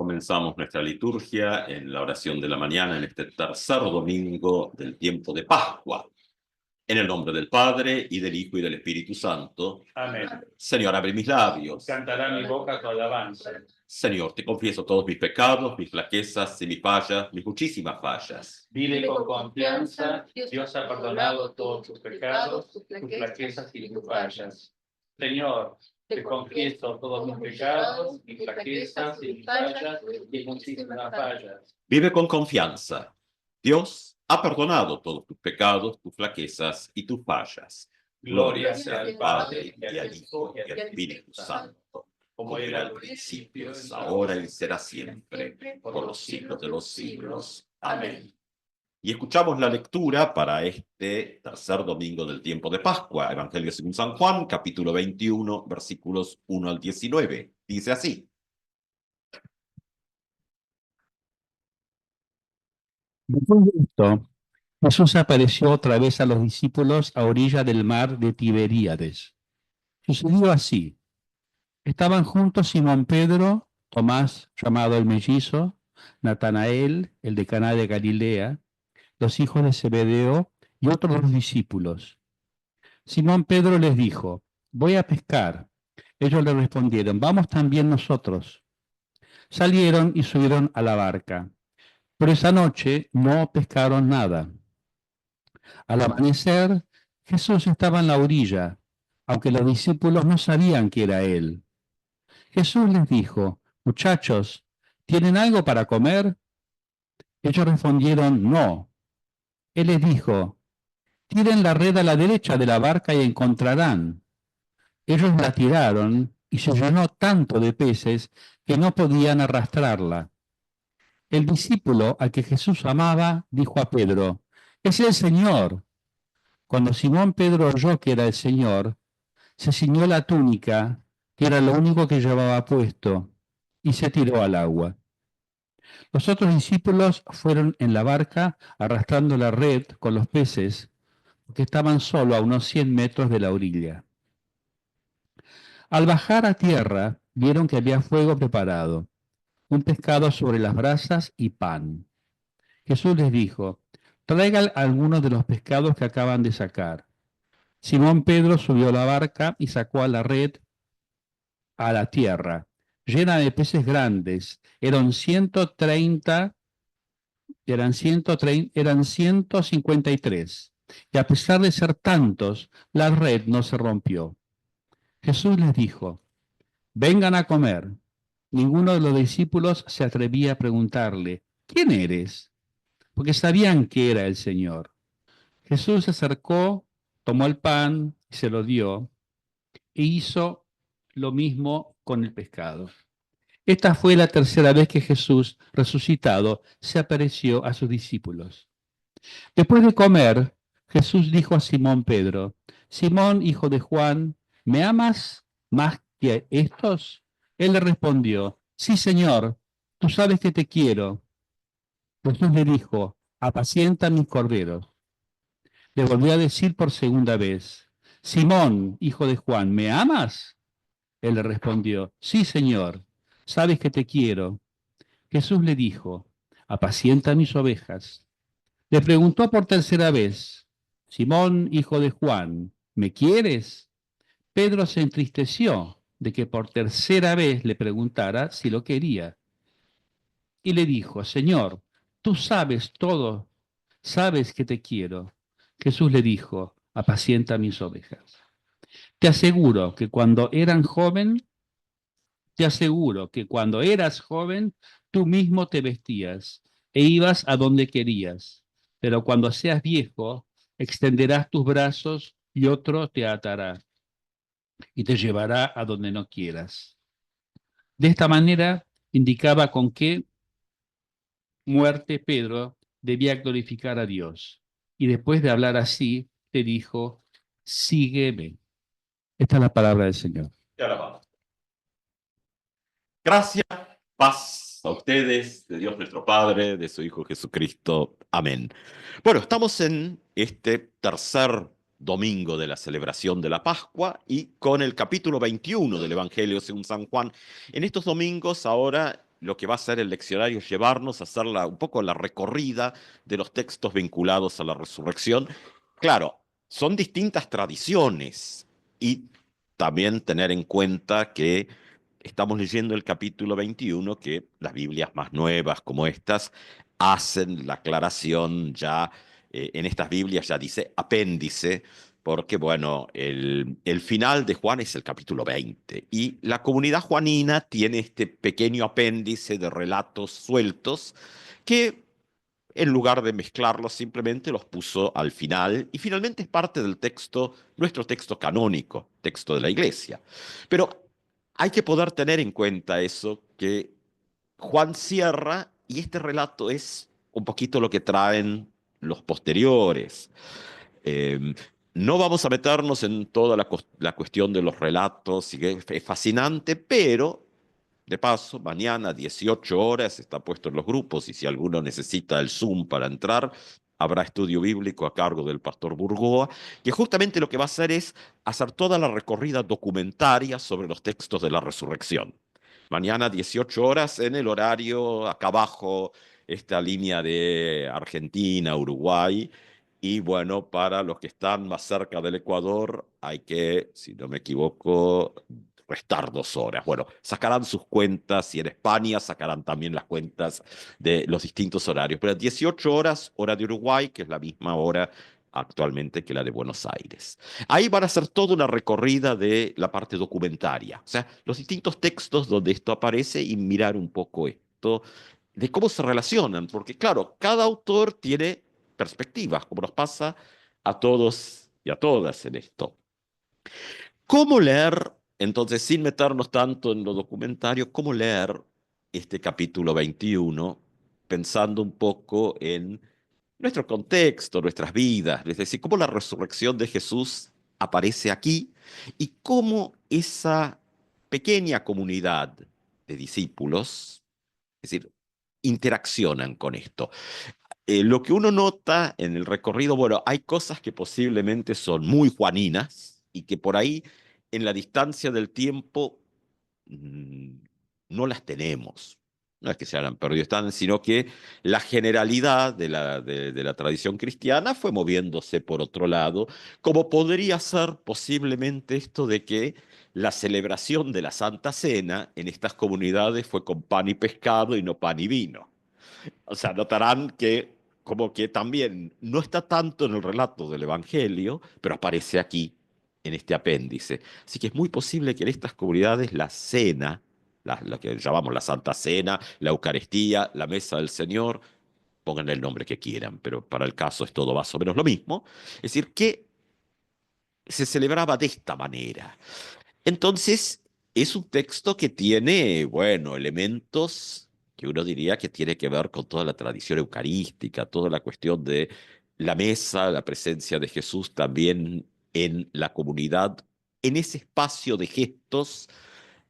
Comenzamos nuestra liturgia en la oración de la mañana en este tercer domingo del tiempo de Pascua. En el nombre del Padre, y del Hijo, y del Espíritu Santo. Amén. Señor, abre mis labios. Cantará mi boca tu alabanza. Señor, te confieso todos mis pecados, mis flaquezas y mis fallas, mis muchísimas fallas. Dile con confianza, Dios ha perdonado todos tus pecados, tus flaquezas y tus fallas. Señor, te confieso todos mis pecados, mis flaquezas y mis fallas y muchísimas fallas. Vive con confianza. Dios ha perdonado todos tus pecados, tus flaquezas y tus fallas. Gloria sea al Padre, y al Hijo, y al Espíritu Santo, como era al principio, es ahora y será siempre, por los siglos de los siglos. Amén. Y escuchamos la lectura para este tercer domingo del tiempo de Pascua, Evangelio según San Juan, capítulo 21, versículos 1 al 19. Dice así. Después de esto, Jesús apareció otra vez a los discípulos a orilla del mar de Tiberíades. Sucedió así. Estaban juntos Simón Pedro, Tomás, llamado el mellizo, Natanael, el de Caná de Galilea, los hijos de Zebedeo y otros dos discípulos. Simón Pedro les dijo: voy a pescar. Ellos le respondieron: vamos también nosotros. Salieron y subieron a la barca, pero esa noche no pescaron nada. Al amanecer, Jesús estaba en la orilla, aunque los discípulos no sabían que era él. Jesús les dijo: muchachos, ¿tienen algo para comer? Ellos respondieron: no. Él les dijo: tiren la red a la derecha de la barca y encontrarán. Ellos la tiraron y se llenó tanto de peces que no podían arrastrarla. El discípulo al que Jesús amaba dijo a Pedro: es el Señor. Cuando Simón Pedro oyó que era el Señor, se ciñó la túnica, que era lo único que llevaba puesto, y se tiró al agua. Los otros discípulos fueron en la barca arrastrando la red con los peces, porque estaban solo a unos 100 metros de la orilla. Al bajar a tierra, vieron que había fuego preparado, un pescado sobre las brasas y pan. Jesús les dijo: traigan algunos de los pescados que acaban de sacar. Simón Pedro subió a la barca y sacó a la red a la tierra, llena de peces grandes. Eran 153. Y a pesar de ser tantos, la red no se rompió. Jesús les dijo: vengan a comer. Ninguno de los discípulos se atrevía a preguntarle: ¿quién eres? Porque sabían que era el Señor. Jesús se acercó, tomó el pan y se lo dio, e hizo lo mismo con el pescado. Esta fue la tercera vez que Jesús, resucitado, se apareció a sus discípulos. Después de comer, Jesús dijo a Simón Pedro: Simón, hijo de Juan, ¿me amas más que estos? Él le respondió: sí, Señor, tú sabes que te quiero. Jesús le dijo: apacienta mis corderos. Le volvió a decir por segunda vez: Simón, hijo de Juan, ¿me amas? Él le respondió: sí, Señor, sabes que te quiero. Jesús le dijo: apacienta mis ovejas. Le preguntó por tercera vez: Simón, hijo de Juan, ¿me quieres? Pedro se entristeció de que por tercera vez le preguntara si lo quería. Y le dijo: Señor, tú sabes todo, sabes que te quiero. Jesús le dijo: apacienta mis ovejas. Te aseguro que cuando eras joven, tú mismo te vestías e ibas a donde querías. Pero cuando seas viejo, extenderás tus brazos y otro te atará y te llevará a donde no quieras. De esta manera indicaba con qué muerte Pedro debía glorificar a Dios. Y después de hablar así, te dijo: sígueme. Esta es la palabra del Señor. Te alabamos. Gracias, paz a ustedes, de Dios nuestro Padre, de su Hijo Jesucristo. Amén. Bueno, estamos en este tercer domingo de la celebración de la Pascua y con el capítulo 21 del Evangelio según San Juan. En estos domingos ahora lo que va a hacer el leccionario es llevarnos a hacer un poco la recorrida de los textos vinculados a la resurrección. Claro, son distintas tradiciones y también tener en cuenta que estamos leyendo el capítulo 21, que las Biblias más nuevas como estas hacen la aclaración ya, en estas Biblias ya dice apéndice, porque bueno, el final de Juan es el capítulo 20 y la comunidad juanina tiene este pequeño apéndice de relatos sueltos que en lugar de mezclarlos simplemente los puso al final y finalmente es parte del texto, nuestro texto canónico, texto de la Iglesia. Pero hay que poder tener en cuenta eso, que Juan cierra y este relato es un poquito lo que traen los posteriores. Eh, no vamos a meternos en toda la cuestión de los relatos, y es fascinante, pero de paso, mañana 18 horas está puesto en los grupos y si alguno necesita el Zoom para entrar, habrá estudio bíblico a cargo del pastor Burgoa, que justamente lo que va a hacer es hacer toda la recorrida documentaria sobre los textos de la resurrección. Mañana 18 horas en el horario, acá abajo, esta línea de Argentina, Uruguay. Y bueno, para los que están más cerca del Ecuador, hay que, si no me equivoco, restar 2 horas. Bueno, sacarán sus cuentas y en España sacarán también las cuentas de los distintos horarios. Pero 18 horas, hora de Uruguay, que es la misma hora actualmente que la de Buenos Aires. Ahí van a hacer toda una recorrida de la parte documentaria, o sea, los distintos textos donde esto aparece y mirar un poco esto, de cómo se relacionan, porque claro, cada autor tiene perspectivas, como nos pasa a todos y a todas en esto. ¿Cómo leer, entonces, sin meternos tanto en lo documentario, cómo leer este capítulo 21, pensando un poco en nuestro contexto, nuestras vidas, es decir, cómo la resurrección de Jesús aparece aquí y cómo esa pequeña comunidad de discípulos, es decir, interaccionan con esto? Lo que uno nota en el recorrido, bueno, hay cosas que posiblemente son muy juaninas y que por ahí en la distancia del tiempo mm, no las tenemos. No es que se hayan perdido, están, sino que la generalidad de la tradición cristiana fue moviéndose por otro lado, como podría ser posiblemente esto de que la celebración de la Santa Cena en estas comunidades fue con pan y pescado y no pan y vino. O sea, notarán que como que también no está tanto en el relato del Evangelio, pero aparece aquí, en este apéndice. Así que es muy posible que en estas comunidades la cena, la que llamamos la Santa Cena, la Eucaristía, la Mesa del Señor, pongan el nombre que quieran, pero para el caso es todo más o menos lo mismo. Es decir, que se celebraba de esta manera. Entonces, es un texto que tiene, bueno, elementos que uno diría que tiene que ver con toda la tradición eucarística, toda la cuestión de la mesa, la presencia de Jesús también en la comunidad, en ese espacio de gestos,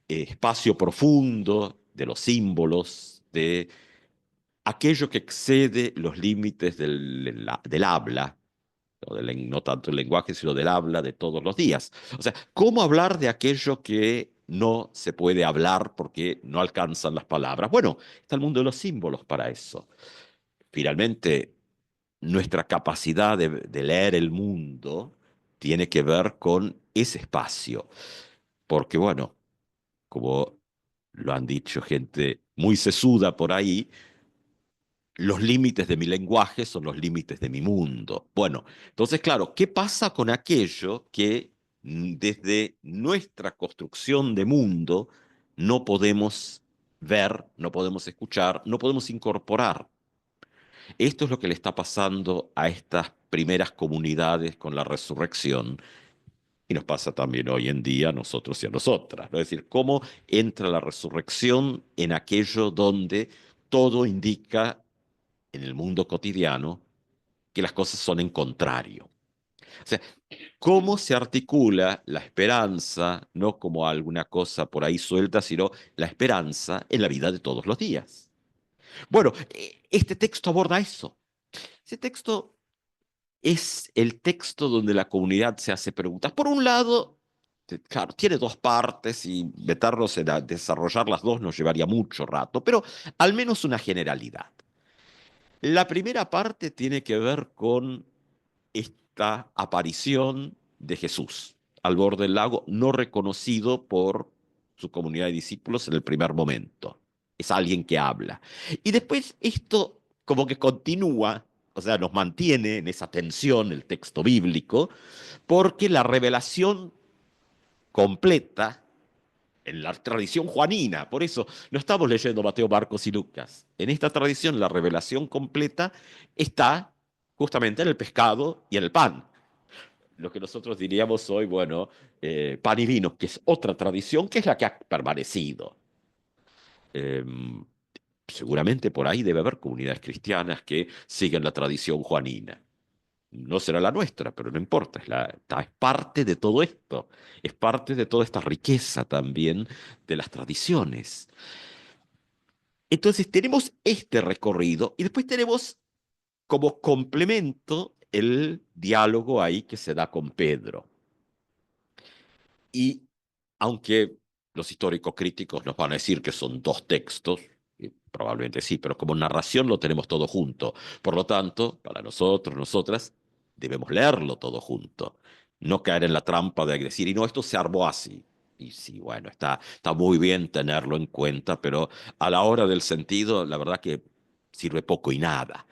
espacio profundo de los símbolos, de aquello que excede los límites del habla, no tanto el lenguaje, sino del habla de todos los días. O sea, ¿cómo hablar de aquello que no se puede hablar porque no alcanzan las palabras? Bueno, está el mundo de los símbolos para eso. Finalmente, nuestra capacidad de leer el mundo tiene que ver con ese espacio, porque bueno, como lo han dicho gente muy sesuda por ahí, los límites de mi lenguaje son los límites de mi mundo. Bueno, entonces, claro, ¿qué pasa con aquello que desde nuestra construcción de mundo no podemos ver, no podemos escuchar, no podemos incorporar? Esto es lo que le está pasando a estas primeras comunidades con la resurrección y nos pasa también hoy en día a nosotros y a nosotras, ¿no? Es decir, cómo entra la resurrección en aquello donde todo indica en el mundo cotidiano que las cosas son en contrario. O sea, cómo se articula la esperanza, no como alguna cosa por ahí suelta, sino la esperanza en la vida de todos los días. Bueno, este texto aborda eso. Ese texto es el texto donde la comunidad se hace preguntas. Por un lado, Claro, tiene dos partes y meternos en desarrollar las dos nos llevaría mucho rato, pero al menos una generalidad. La primera parte tiene que ver con esta aparición de Jesús al borde del lago, no reconocido por su comunidad de discípulos en el primer momento. Es alguien que habla. Y después esto como que continúa, o sea, nos mantiene en esa tensión el texto bíblico, porque la revelación completa en la tradición juanina, por eso no estamos leyendo Mateo, Marcos y Lucas. En esta tradición la revelación completa está justamente en el pescado y en el pan. Lo que nosotros diríamos hoy, bueno, pan y vino, que es otra tradición que es la que ha permanecido. Eh, Seguramente por ahí debe haber comunidades cristianas que siguen la tradición juanina. No será la nuestra, pero no importa, es parte de todo esto, es parte de toda esta riqueza también de las tradiciones. Entonces tenemos este recorrido y después tenemos como complemento el diálogo ahí que se da con Pedro. Y aunque los históricos críticos nos van a decir que son dos textos, y probablemente sí, pero como narración lo tenemos todo junto. Por lo tanto, para nosotros, nosotras, debemos leerlo todo junto. No caer en la trampa de decir, y no, esto se armó así. Y sí, bueno, está muy bien tenerlo en cuenta, pero a la hora del sentido, la verdad que sirve poco y nada.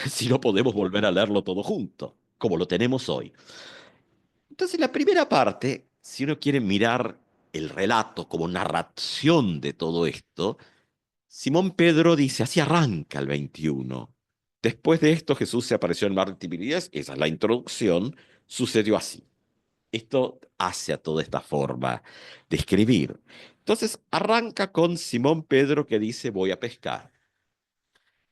Si no podemos volver a leerlo todo junto, como lo tenemos hoy. Entonces, la primera parte, si uno quiere mirar el relato como narración de todo esto, Simón Pedro dice, así arranca el 21. Después de esto, Jesús se apareció en el mar de Tiberíades, esa es la introducción, sucedió así. Esto hace a toda esta forma de escribir. Entonces, arranca con Simón Pedro que dice, voy a pescar.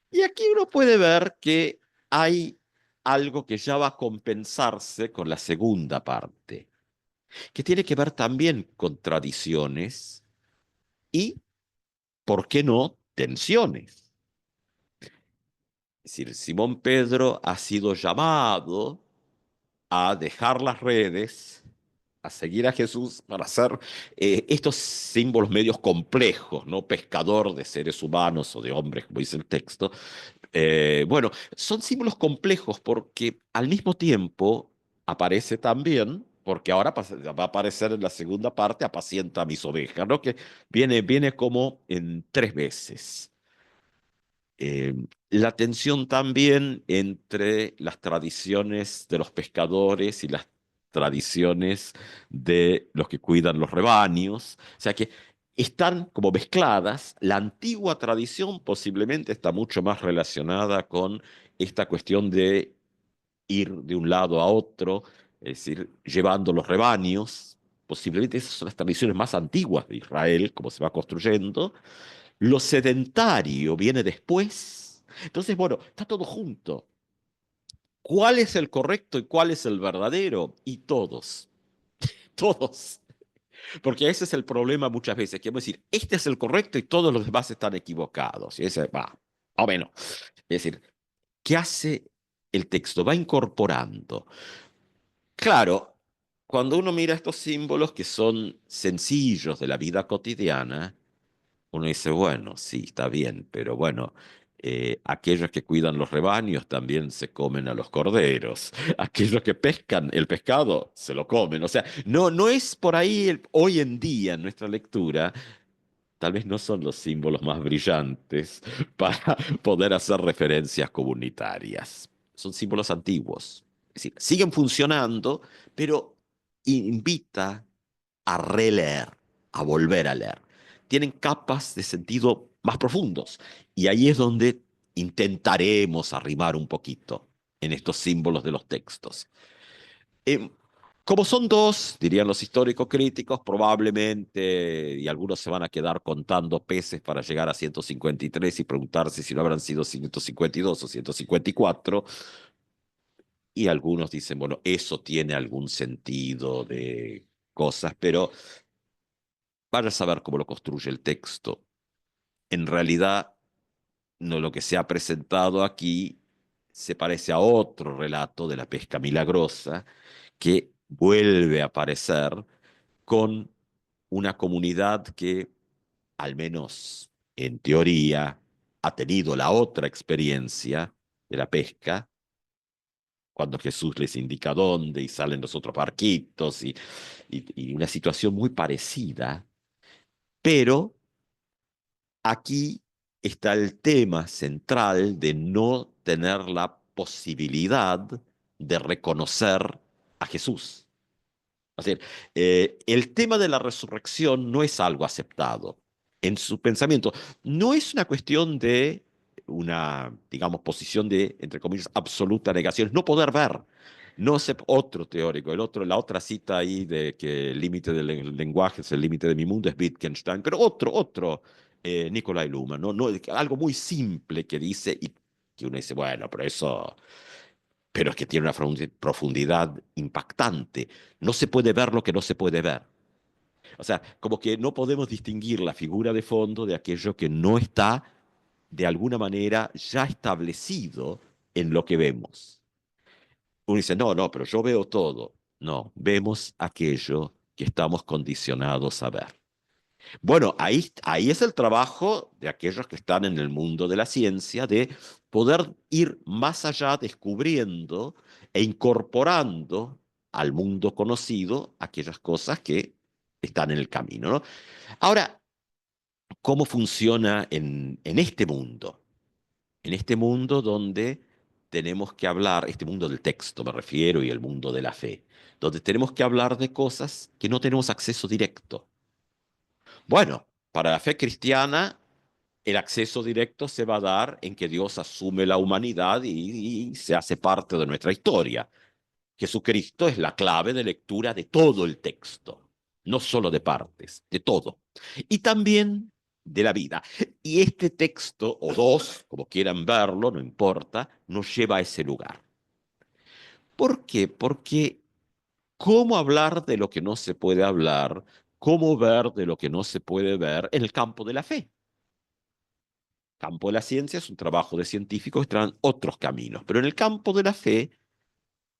Y aquí uno puede ver que hay algo que ya va a compensarse con la segunda parte, que tiene que ver también con tradiciones y, ¿por qué no?, tensiones. Es decir, Simón Pedro ha sido llamado a dejar las redes, a seguir a Jesús para hacer estos símbolos medios complejos, ¿no? Pescador de seres humanos o de hombres, como dice el texto. Bueno, son símbolos complejos porque al mismo tiempo aparece también, porque ahora va a aparecer en la segunda parte, apacienta a mis ovejas, ¿no? Que viene como en tres veces. Eh, la tensión también entre las tradiciones de los pescadores y las tradiciones de los que cuidan los rebaños. O sea que están como mezcladas. La antigua tradición posiblemente está mucho más relacionada con esta cuestión de ir de un lado a otro, es decir, llevando los rebaños. Posiblemente esas son las tradiciones más antiguas de Israel, como se va construyendo. Lo sedentario viene después. Entonces, bueno, está todo junto. ¿Cuál es el correcto y cuál es el verdadero? Y todos, todos. Porque ese es el problema muchas veces, que vamos a decir, este es el correcto y todos los demás están equivocados. Y ese va, o menos. Es decir, ¿qué hace el texto? Va incorporando. Claro, cuando uno mira estos símbolos que son sencillos de la vida cotidiana, uno dice, bueno, sí, está bien, pero bueno, aquellos que cuidan los rebaños también se comen a los corderos. Aquellos que pescan el pescado se lo comen. O sea, no es por ahí hoy en día en nuestra lectura, tal vez no son los símbolos más brillantes para poder hacer referencias comunitarias. Son símbolos antiguos. Es decir, siguen funcionando, pero invita a releer, a volver a leer. Tienen capas de sentido más profundos. Y ahí es donde intentaremos arrimar un poquito en estos símbolos de los textos. Eh, Como son dos, dirían los históricos críticos, probablemente, y algunos se van a quedar contando peces para llegar a 153 y preguntarse si no habrán sido 152 o 154, y algunos dicen, bueno, eso tiene algún sentido de cosas, pero vaya a saber cómo lo construye el texto. En realidad, no, lo que se ha presentado aquí se parece a otro relato de la pesca milagrosa que vuelve a aparecer, con una comunidad que, al menos en teoría, ha tenido la otra experiencia de la pesca, cuando Jesús les indica dónde y salen los otros barquitos y una situación muy parecida, pero aquí está el tema central de no tener la posibilidad de reconocer a Jesús. O sea, el tema de la resurrección no es algo aceptado en su pensamiento. No es una cuestión de una, digamos, posición de, entre comillas, absoluta negación, es no poder ver. No sé, otro teórico, la otra cita ahí de que el límite del lenguaje es el límite de mi mundo es Wittgenstein, pero otro, Nicolai Luhmann, ¿no? Algo muy simple que dice y que uno dice, bueno, pero es que tiene una profundidad impactante. No se puede ver lo que no se puede ver. O sea, como que no podemos distinguir la figura de fondo de aquello que no está, de alguna manera, ya establecido en lo que vemos. Uno dice, no, pero yo veo todo. No, vemos aquello que estamos condicionados a ver. Bueno, ahí es el trabajo de aquellos que están en el mundo de la ciencia, de poder ir más allá, descubriendo e incorporando al mundo conocido aquellas cosas que están en el camino, ¿no? Ahora, ¿cómo funciona en este mundo? En este mundo donde tenemos que hablar, este mundo del texto me refiero y el mundo de la fe, donde tenemos que hablar de cosas que no tenemos acceso directo. Bueno, para la fe cristiana, el acceso directo se va a dar en que Dios asume la humanidad y se hace parte de nuestra historia. Jesucristo es la clave de lectura de todo el texto, no solo de partes, de todo. Y también de la vida. Y este texto, o dos, como quieran verlo, no importa, nos lleva a ese lugar. ¿Por qué? Porque ¿cómo hablar de lo que no se puede hablar? ¿Cómo ver de lo que no se puede ver en el campo de la fe? Campo de la ciencia es un trabajo de científicos que traen otros caminos, pero en el campo de la fe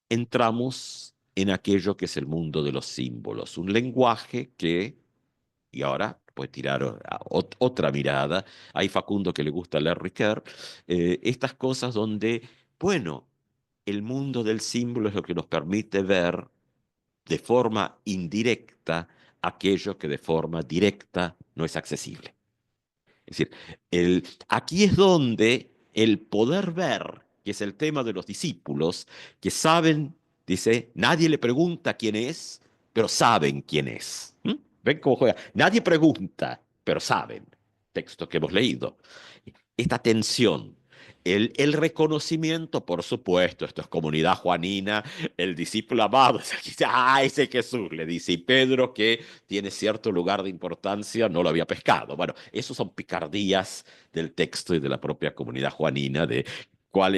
entramos en aquello que es el mundo de los símbolos, un lenguaje que, y ahora puede tirar otra mirada, hay Facundo que le gusta leer Ricoeur, estas cosas donde, bueno, el mundo del símbolo es lo que nos permite ver de forma indirecta aquello que de forma directa no es accesible. Es decir, aquí es donde el poder ver, que es el tema de los discípulos, que saben, dice, nadie le pregunta quién es, pero saben quién es. ¿Mm? ¿Ven cómo juega? Nadie pregunta, pero saben. Texto que hemos leído. Esta tensión, el reconocimiento, por supuesto, esto es comunidad juanina, el discípulo amado, ese Jesús, le dice, y Pedro, que tiene cierto lugar de importancia, no lo había pescado. Bueno, esos son picardías del texto y de la propia comunidad juanina, de cuál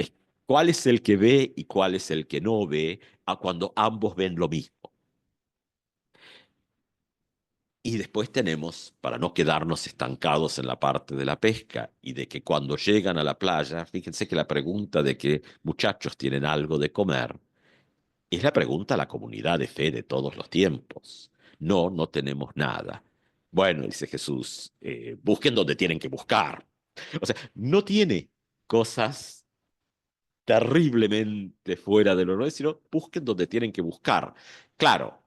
es el que ve y cuál es el que no ve, a cuando ambos ven lo mismo. Y después tenemos, para no quedarnos estancados en la parte de la pesca y de que cuando llegan a la playa, fíjense que la pregunta de que muchachos tienen algo de comer es la pregunta a la comunidad de fe de todos los tiempos. No, no tenemos nada. Bueno, dice Jesús, busquen donde tienen que buscar. O sea, no tiene cosas terriblemente fuera de lo normal, sino busquen donde tienen que buscar. Claro,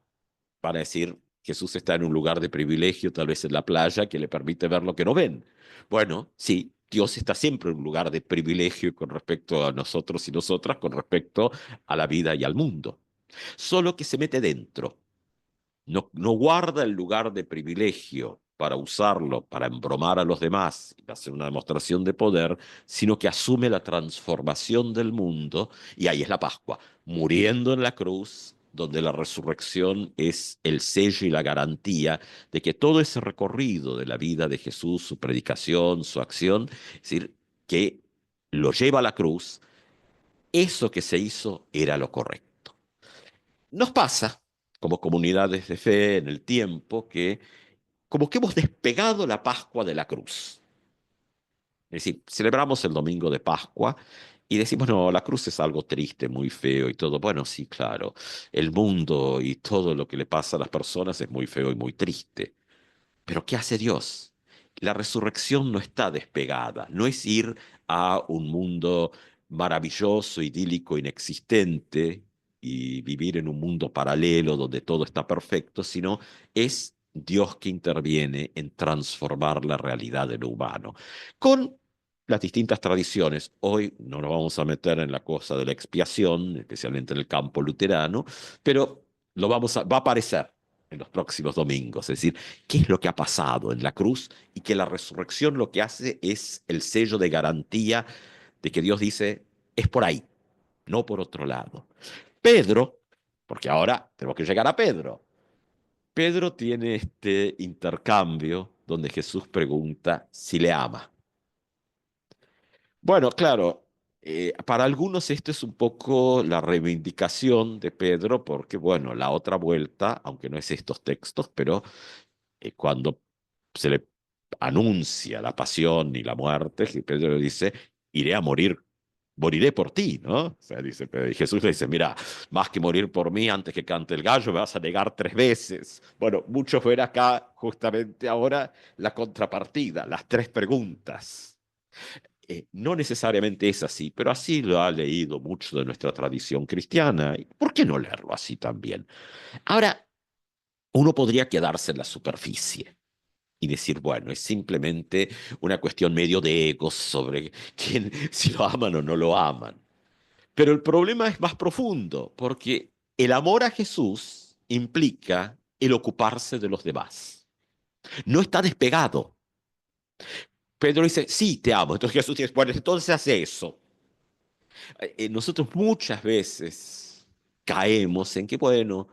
van a decir, Jesús está en un lugar de privilegio, tal vez en la playa, que le permite ver lo que no ven. Bueno, sí, Dios está siempre en un lugar de privilegio con respecto a nosotros y nosotras, con respecto a la vida y al mundo. Solo que se mete dentro, no guarda el lugar de privilegio para usarlo, para embromar a los demás y hacer una demostración de poder, sino que asume la transformación del mundo, y ahí es la Pascua, muriendo en la cruz, donde la resurrección es el sello y la garantía de que todo ese recorrido de la vida de Jesús, su predicación, su acción, es decir, que lo lleva a la cruz, eso que se hizo era lo correcto. Nos pasa, como comunidades de fe en el tiempo, que como que hemos despegado la Pascua de la cruz. Es decir, celebramos el domingo de Pascua Y decimos, no, la cruz es algo triste, muy feo y todo. Bueno, sí, claro, el mundo y todo lo que le pasa a las personas es muy feo y muy triste. Pero ¿qué hace Dios? La resurrección no está despegada, no es ir a un mundo maravilloso, idílico, inexistente y vivir en un mundo paralelo donde todo está perfecto, sino es Dios que interviene en transformar la realidad de lo humano. Con las distintas tradiciones, hoy no nos vamos a meter en la cosa de la expiación, especialmente en el campo luterano, pero va a aparecer en los próximos domingos, es decir, qué es lo que ha pasado en la cruz y que la resurrección lo que hace es el sello de garantía de que Dios dice, es por ahí, no por otro lado. Pedro, porque ahora tenemos que llegar a Pedro. Pedro tiene este intercambio donde Jesús pregunta si le ama. Bueno, claro, para algunos esto es un poco la reivindicación de Pedro, porque bueno, la otra vuelta, aunque no es estos textos, pero cuando se le anuncia la pasión y la muerte, que Pedro dice, iré a morir, moriré por ti, ¿no? O sea, dice, y Jesús le dice, mira, más que morir por mí antes que cante el gallo, me vas a negar 3 veces. Bueno, muchos ven acá justamente ahora la contrapartida, las 3 preguntas. No necesariamente es así, pero así lo ha leído mucho de nuestra tradición cristiana. ¿Por qué no leerlo así también? Ahora, uno podría quedarse en la superficie y decir, bueno, es simplemente una cuestión medio de egos sobre quién, si lo aman o no lo aman. Pero el problema es más profundo, porque el amor a Jesús implica el ocuparse de los demás. No está despegado. Pedro dice, sí, te amo. Entonces Jesús dice, bueno, entonces hace eso. Nosotros muchas veces caemos en que, bueno,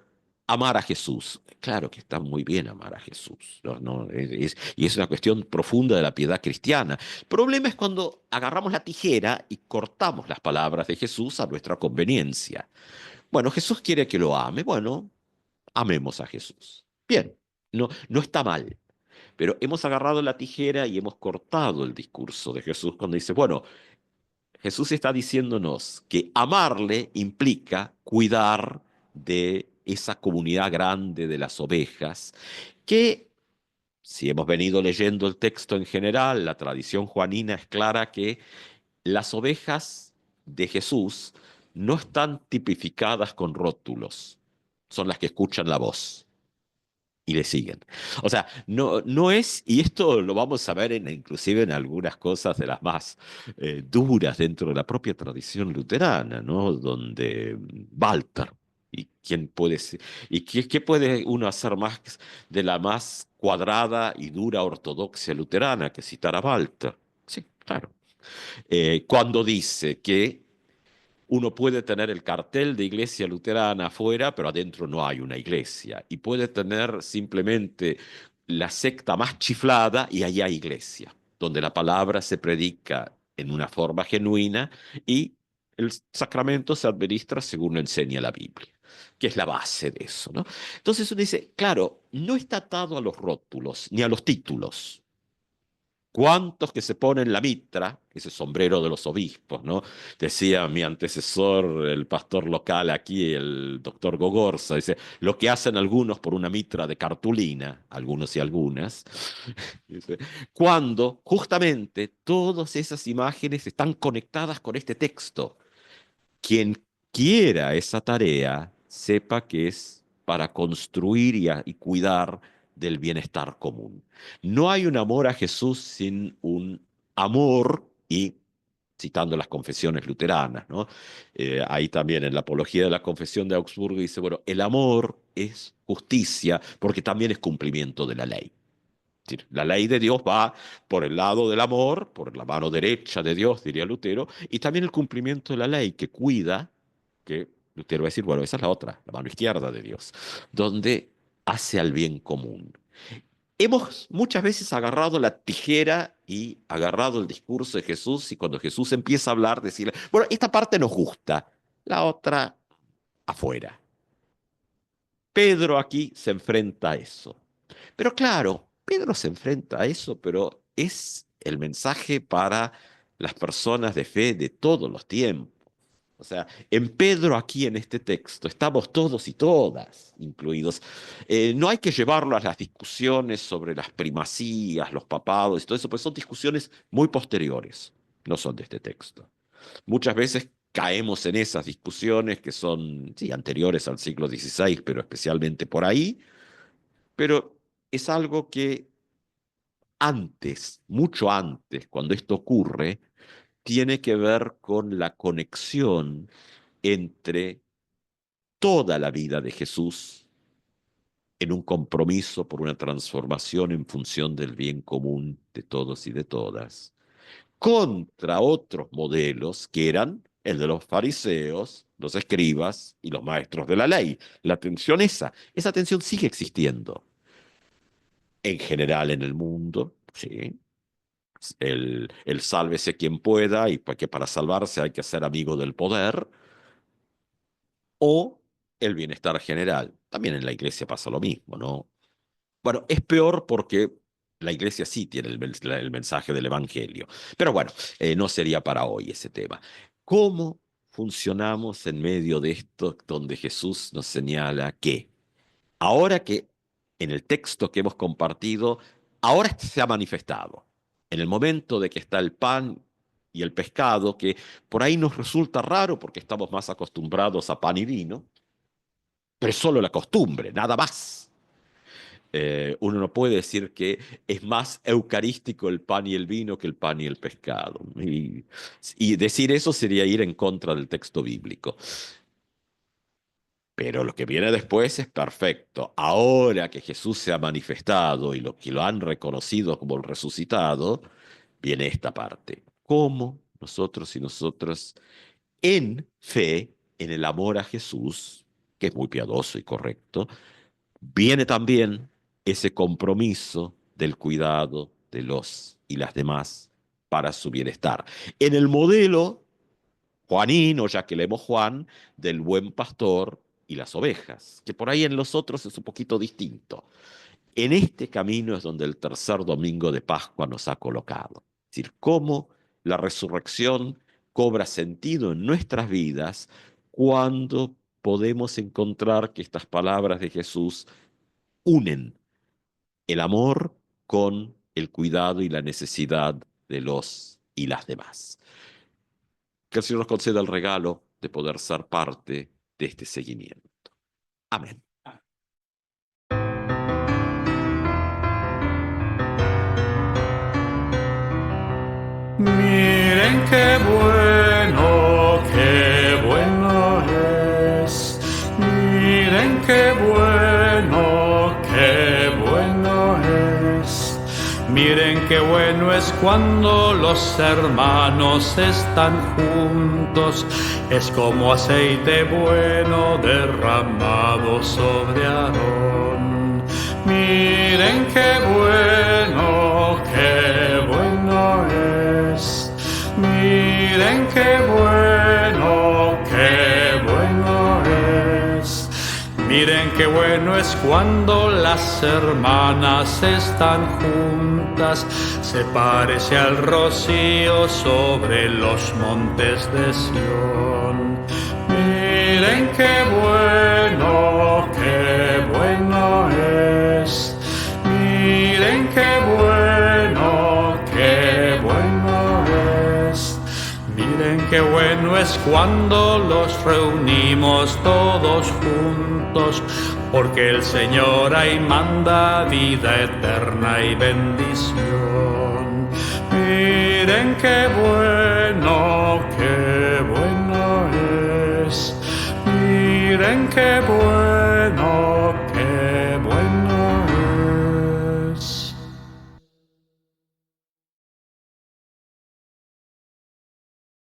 amar a Jesús. Claro que está muy bien amar a Jesús, ¿no? Y es una cuestión profunda de la piedad cristiana. El problema es cuando agarramos la tijera y cortamos las palabras de Jesús a nuestra conveniencia. Bueno, Jesús quiere que lo ame. Bueno, amemos a Jesús. Bien, no está mal. Pero hemos agarrado la tijera y hemos cortado el discurso de Jesús cuando dice, bueno, Jesús está diciéndonos que amarle implica cuidar de esa comunidad grande de las ovejas, que si hemos venido leyendo el texto en general, la tradición juanina es clara que las ovejas de Jesús no están tipificadas con rótulos, son las que escuchan la voz y le siguen. O sea, no es, y esto lo vamos a ver inclusive en algunas cosas de las más duras dentro de la propia tradición luterana, ¿no? Donde Walter, ¿y quién puede ser? ¿Y qué puede uno hacer más de la más cuadrada y dura ortodoxia luterana que citar a Walter? Sí, claro. Cuando dice que uno puede tener el cartel de iglesia luterana afuera, pero adentro no hay una iglesia. Y puede tener simplemente la secta más chiflada y allá hay iglesia, donde la palabra se predica en una forma genuina y el sacramento se administra según lo enseña la Biblia, que es la base de eso, ¿no? Entonces uno dice, claro, no está atado a los rótulos ni a los títulos. ¿Cuántos que se ponen la mitra, ese sombrero de los obispos, ¿no? Decía mi antecesor, el pastor local aquí, el doctor Gogorza, dice, lo que hacen algunos por una mitra de cartulina, algunos y algunas, dice, cuando justamente todas esas imágenes están conectadas con este texto. Quien quiera esa tarea, sepa que es para construir y cuidar del bienestar común. No hay un amor a Jesús sin un amor y citando las confesiones luteranas, ¿no? Ahí también en la Apología de la Confesión de Augsburgo dice, bueno, el amor es justicia porque también es cumplimiento de la ley. Es decir, la ley de Dios va por el lado del amor, por la mano derecha de Dios, diría Lutero, y también el cumplimiento de la ley que cuida, que Lutero va a decir, bueno, esa es la otra, la mano izquierda de Dios, donde hace al bien común. Hemos muchas veces agarrado la tijera y agarrado el discurso de Jesús y cuando Jesús empieza a hablar, decirle, bueno, esta parte nos gusta, la otra afuera. Pedro aquí se enfrenta a eso. Pero claro, Pedro se enfrenta a eso, pero es el mensaje para las personas de fe de todos los tiempos. O sea, en Pedro aquí en este texto estamos todos y todas incluidos. No hay que llevarlo a las discusiones sobre las primacías, los papados y todo eso, pues son discusiones muy posteriores, no son de este texto. Muchas veces caemos en esas discusiones que son, sí, anteriores al siglo XVI, pero especialmente por ahí, pero es algo que antes, mucho antes, cuando esto ocurre, tiene que ver con la conexión entre toda la vida de Jesús en un compromiso por una transformación en función del bien común de todos y de todas, contra otros modelos que eran el de los fariseos, los escribas y los maestros de la ley. La tensión esa tensión sigue existiendo en general en el mundo, sí. El sálvese quien pueda y que para salvarse hay que ser amigo del poder, o el bienestar general. También en la iglesia pasa lo mismo, ¿no? Bueno, es peor porque la iglesia sí tiene el mensaje del evangelio. Pero bueno, no sería para hoy ese tema. ¿Cómo funcionamos en medio de esto donde Jesús nos señala que ahora que en el texto que hemos compartido, ahora se ha manifestado? En el momento de que está el pan y el pescado, que por ahí nos resulta raro porque estamos más acostumbrados a pan y vino, pero es solo la costumbre, nada más. Uno no puede decir que es más eucarístico el pan y el vino que el pan y el pescado. Y decir eso sería ir en contra del texto bíblico. Pero lo que viene después es perfecto. Ahora que Jesús se ha manifestado y los que lo han reconocido como el resucitado, viene esta parte. ¿Cómo nosotros y nosotras en fe, en el amor a Jesús, que es muy piadoso y correcto, viene también ese compromiso del cuidado de los y las demás para su bienestar? En el modelo juanino, ya que leemos Juan, del buen pastor y las ovejas, que por ahí en los otros es un poquito distinto. En este camino es donde el tercer domingo de Pascua nos ha colocado. Es decir, cómo la resurrección cobra sentido en nuestras vidas cuando podemos encontrar que estas palabras de Jesús unen el amor con el cuidado y la necesidad de los y las demás. Que el Señor nos conceda el regalo de poder ser parte de este seguimiento. Amén. Miren qué bueno es. Miren qué bueno es. Miren qué bueno es cuando los hermanos están juntos. Es como aceite bueno derramado sobre Aarón. Miren qué bueno es. Miren qué bueno es. Miren qué bueno es cuando las hermanas están juntas. Se parece al rocío sobre los montes de Sión. Miren qué bueno es. Miren qué bueno es. Miren qué bueno es cuando los reunimos todos juntos, porque el Señor ahí manda vida eterna y bendición. Miren qué bueno es. Miren qué bueno